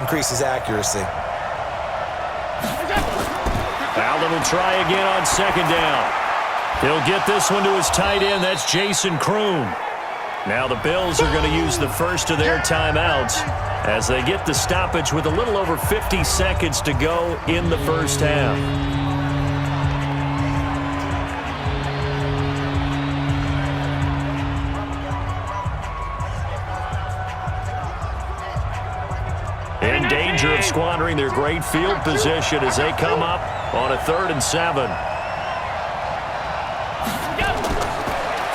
increases accuracy. Allen will try again on second down. He'll get this one to his tight end. That's Jason Kroom. Now the Bills are going to use the first of their timeouts as they get the stoppage with a little over 50 seconds to go in the first half. In danger of squandering their great field position as they come up on a 3rd and 7.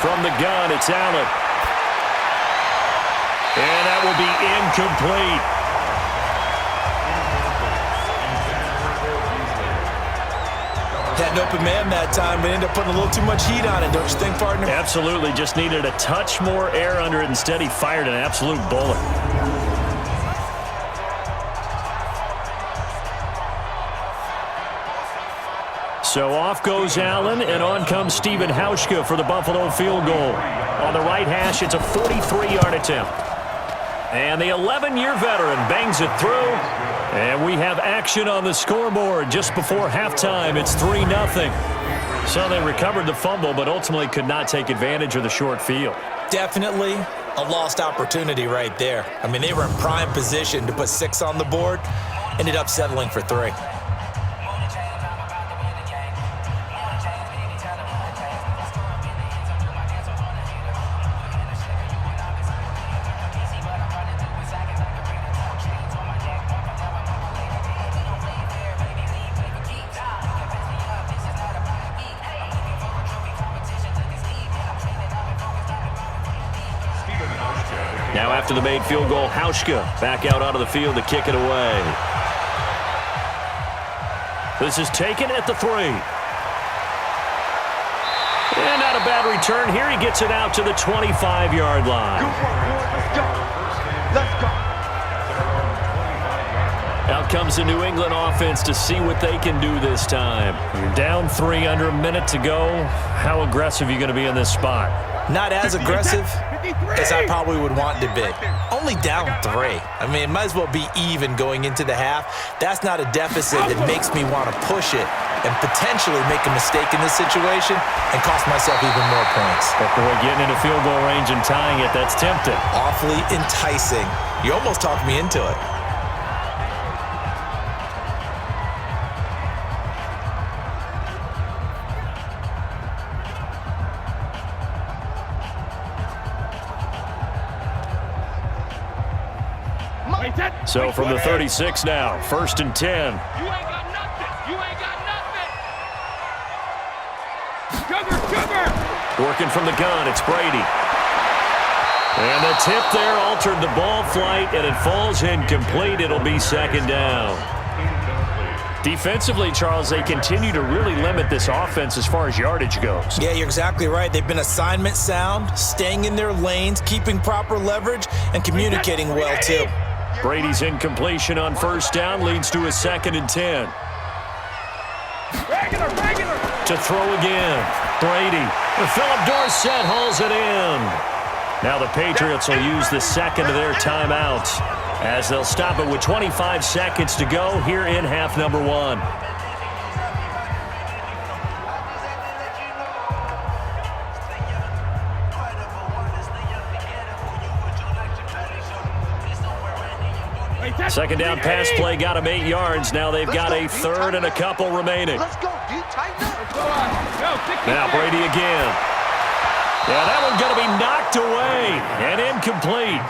From the gun, it's Allen. And that will be incomplete. Had an open man that time, but ended up putting a little too much heat on it, don't you think, partner? Absolutely. Just needed a touch more air under it. Instead, he fired an absolute bullet. So off goes Allen, and on comes Stephen Hauschka for the Buffalo field goal. On the right hash, it's a 43-yard attempt. And the 11-year veteran bangs it through. And we have action on the scoreboard just before halftime. It's 3-0. So they recovered the fumble, but ultimately could not take advantage of the short field. Definitely a lost opportunity right there. I mean, they were in prime position to put 6 on the board. Ended up settling for 3. Now after the made field goal, Hauschka back out onto the field to kick it away. This is taken at the 3. And not a bad return here. He gets it out to the 25-yard line. Let's go. Out comes the New England offense to see what they can do this time. You're down 3 under a minute to go. How aggressive are you going to be in this spot? Not as aggressive as I probably would want to be. Only down 3. I mean, it might as well be even going into the half. That's not a deficit that makes me want to push it and potentially make a mistake in this situation and cost myself even more points. But boy, getting into field goal range and tying it, that's tempting. Awfully enticing. You almost talked me into it. So from the 36 now, 1st and 10. You ain't got nothing. You ain't got nothing. Sugar. Working from the gun, it's Brady. And the tip there altered the ball flight, and it falls incomplete. It'll be 2nd down. Defensively, Charles, they continue to really limit this offense as far as yardage goes. Yeah, you're exactly right. They've been assignment sound, staying in their lanes, keeping proper leverage, and communicating well, too. Brady's incompletion on 1st down leads to a 2nd and 10. Regular. To throw again. Brady. Philip Dorsett hauls it in. Now the Patriots will use the 2nd of their timeouts as they'll stop it with 25 seconds to go here in half number 1. Second down pass play got him 8 yards. Now they've got a 3rd and a couple remaining. Let's go, dude. Tighten up. Now Brady again. Yeah, that one's going to be knocked away and incomplete.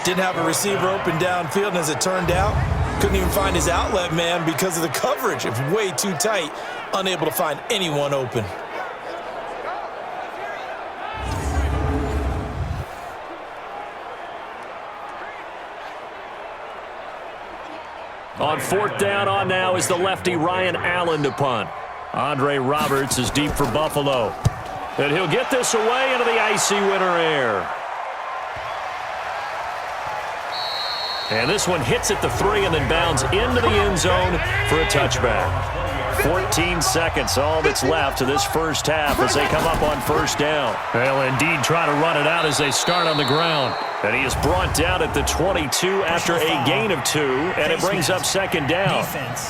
Didn't have a receiver open downfield, and as it turned out, couldn't even find his outlet man because of the coverage. It's way too tight, unable to find anyone open. On 4th down on now is the lefty Ryan Allen to punt. Andre Roberts is deep for Buffalo. And he'll get this away into the icy winter air. And this one hits at the 3 and then bounds into the end zone for a touchback. 14 seconds, all that's left to this first half as they come up on 1st down. They'll indeed try to run it out as they start on the ground. And he is brought down at the 22 after a gain of 2, and it brings up second down. Defense.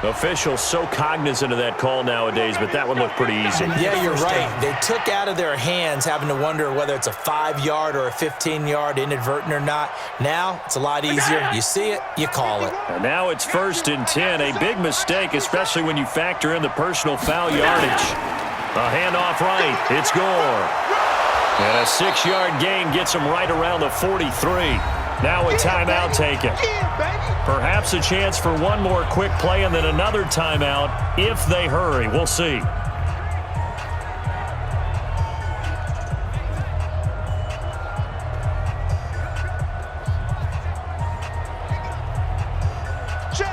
Officials so cognizant of that call nowadays, but that one looked pretty easy. Yeah, you're right. They took out of their hands having to wonder whether it's a 5-yard or a 15-yard inadvertent or not. Now it's a lot easier. You see it, you call it. And now it's 1st and 10. A big mistake, especially when you factor in the personal foul yardage. A handoff right. It's Gore. And a 6-yard gain gets him right around the 43. Now a timeout taken. Perhaps a chance for one more quick play and then another timeout if they hurry. We'll see.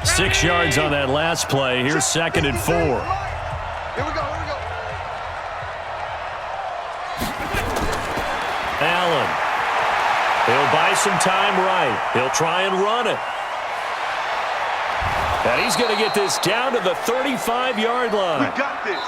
Six yards on that last play. Here's 2nd and 4. Here we go. Allen. He'll buy some time right. He'll try and run it. And he's going to get this down to the 35-yard line. We got this.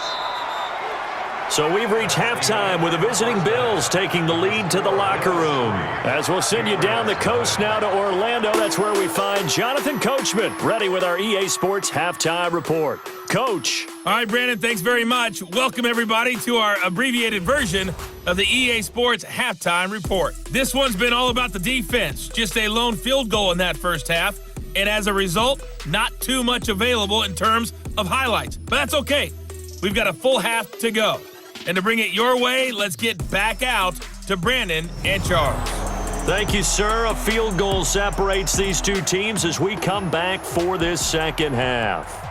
So we've reached halftime with the visiting Bills taking the lead to the locker room. As we'll send you down the coast now to Orlando, that's where we find Jonathan Coachman, ready with our EA Sports Halftime Report. Coach. All right, Brandon, thanks very much. Welcome, everybody, to our abbreviated version of the EA Sports Halftime Report. This one's been all about the defense. Just a lone field goal in that first half. And as a result, not too much available in terms of highlights. But that's okay. We've got a full half to go. And to bring it your way, let's get back out to Brandon and Charles. Thank you, sir. A field goal separates these two teams as we come back for this second half.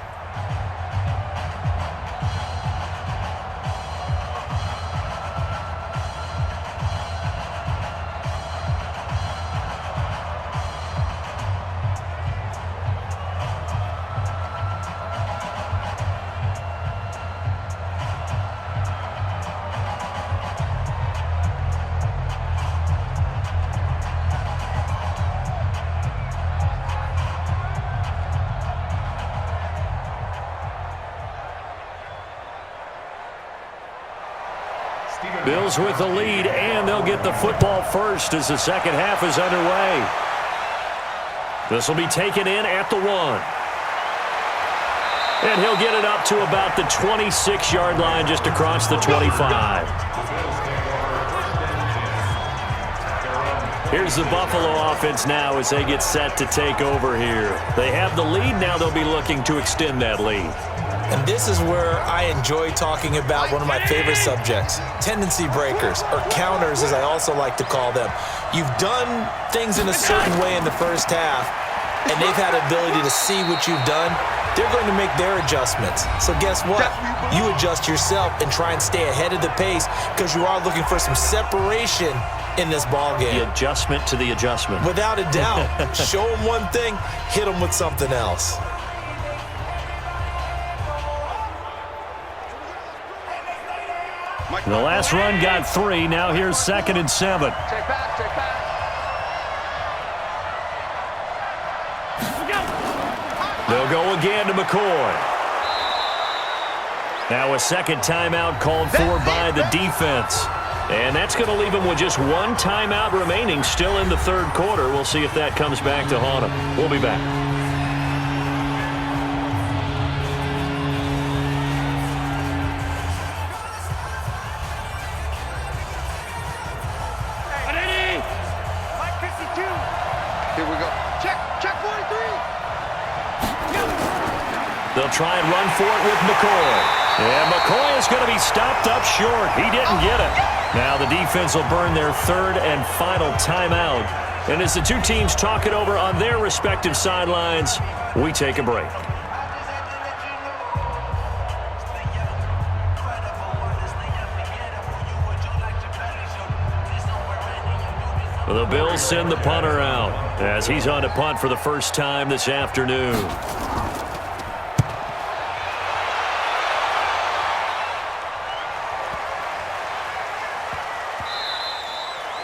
Bills with the lead, and they'll get the football first as the second half is underway. This will be taken in at the 1. And he'll get it up to about the 26-yard line just across the 25. Here's the Buffalo offense now as they get set to take over here. They have the lead. Now they'll be looking to extend that lead. And this is where I enjoy talking about one of my favorite subjects, tendency breakers, or counters as I also like to call them. You've done things in a certain way in the first half, and they've had the ability to see what you've done. They're going to make their adjustments. So guess what? You adjust yourself and try and stay ahead of the pace because you are looking for some separation in this ball game. The adjustment to the adjustment. Without a doubt. Show them one thing, hit them with something else. The last run got 3. Now here's 2nd and 7. Take back. They'll go again to McCoy. Now a second timeout called for by the defense. And that's going to leave them with just one timeout remaining still in the third quarter. We'll see if that comes back to haunt them. We'll be back. They'll try and run for it with McCoy. And McCoy is going to be stopped up short. He didn't get it. Now the defense will burn their third and final timeout. And as the two teams talk it over on their respective sidelines, we take a break. The Bills send the punter out as he's on to punt for the first time this afternoon.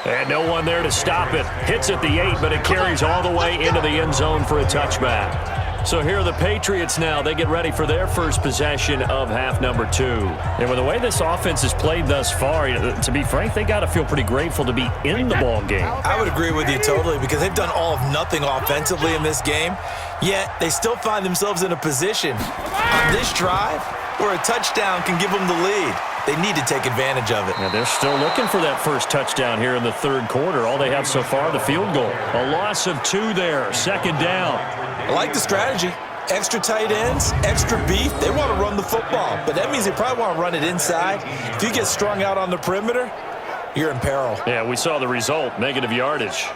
And no one there to stop it. Hits at the 8, but it carries all the way into the end zone for a touchback. So here are the Patriots now. They get ready for their first possession of half number 2. And with the way this offense has played thus far, to be frank, they got to feel pretty grateful to be in the ball game. I would agree with you totally because they've done all of nothing offensively in this game, yet they still find themselves in a position on this drive where a touchdown can give them the lead. They need to take advantage of it. Yeah, they're still looking for that first touchdown here in the third quarter. All they have so far, the field goal. A loss of 2 there, second down. I like the strategy. Extra tight ends, extra beef. They want to run the football, but that means they probably want to run it inside. If you get strung out on the perimeter, you're in peril. Yeah, we saw the result, negative yardage.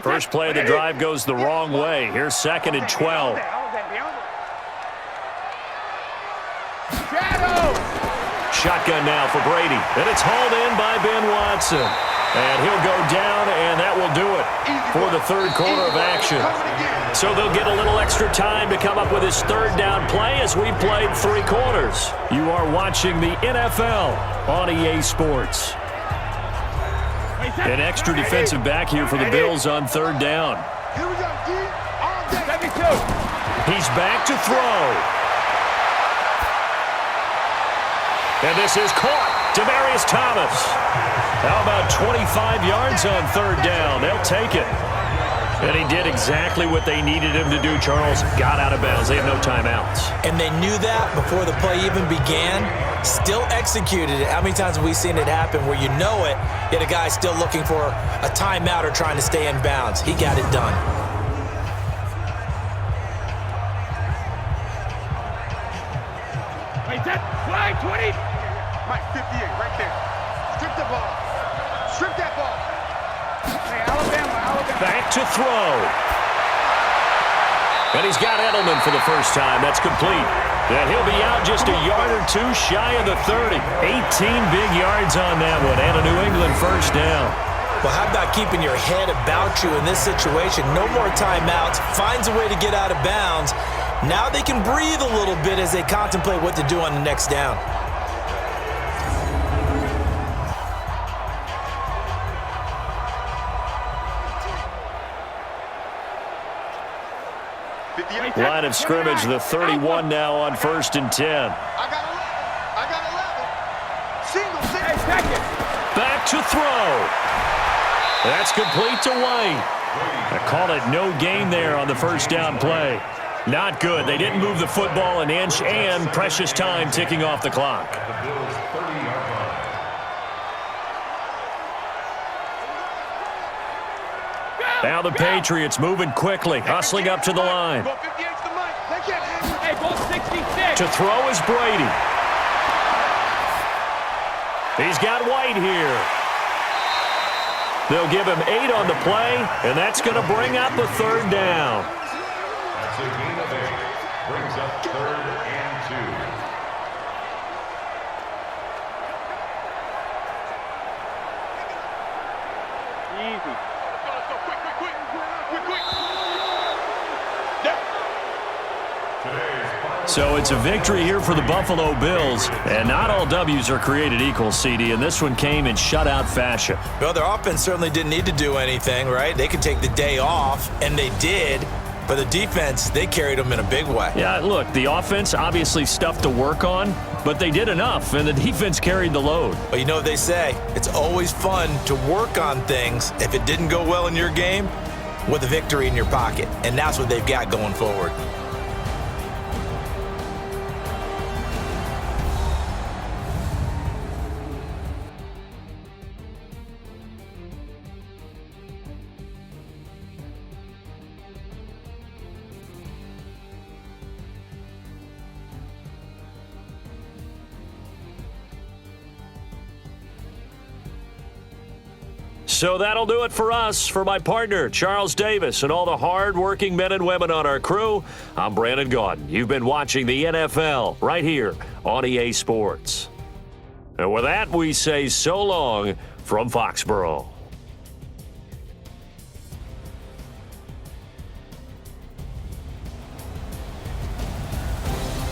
First play of the drive goes the wrong way. Here's 2nd and 12. Shotgun now for Brady. And it's hauled in by Ben Watson. And he'll go down, and that will do it for the third quarter of action. So they'll get a little extra time to come up with his third down play as we played 3 quarters. You are watching the NFL on EA Sports. An extra defensive back here for the Bills on third down. He's back to throw. And this is caught. Demaryius Thomas. How about 25 yards on third down? They'll take it. And he did exactly what they needed him to do, Charles. Got out of bounds. They have no timeouts. And they knew that before the play even began. Still executed it. How many times have we seen it happen where you know it, yet a guy's still looking for a timeout or trying to stay in bounds? He got it done. Flag 20. Mike, 58, right there. Strip the ball. Strip that ball. Hey, Alabama. Back to throw. And he's got Edelman for the first time. That's complete. And he'll be out just a yard or 2 shy of the 30. 18 big yards on that one. And a New England first down. Well, how about keeping your head about you in this situation? No more timeouts. Finds a way to get out of bounds. Now they can breathe a little bit as they contemplate what to do on the next down. Line of scrimmage, the 31 now on 1st and 10. I got 11. Single. Hey, second. Back to throw. That's complete to White. I call it no gain there on the first down play. Not good. They didn't move the football an inch, and precious time ticking off the clock. Now the Patriots moving quickly, hustling up to the line. To throw is Brady. He's got White here. They'll give him 8 on the play, and that's going to bring up a third down. That's a gain of 8. Brings up 3rd and 2. Easy. Let's go. Quick. So it's a victory here for the Buffalo Bills. And not all W's are created equal, CD, and this one came in shutout fashion. Well, their offense certainly didn't need to do anything, right? They could take the day off, and they did. But the defense, they carried them in a big way. Yeah, look, the offense obviously stuff to work on, but they did enough, and the defense carried the load. But you know what they say? It's always fun to work on things if it didn't go well in your game with a victory in your pocket. And that's what they've got going forward. So that'll do it for us. For my partner, Charles Davis, and all the hard-working men and women on our crew, I'm Brandon Gaudin. You've been watching the NFL right here on EA Sports. And with that, we say so long from Foxborough.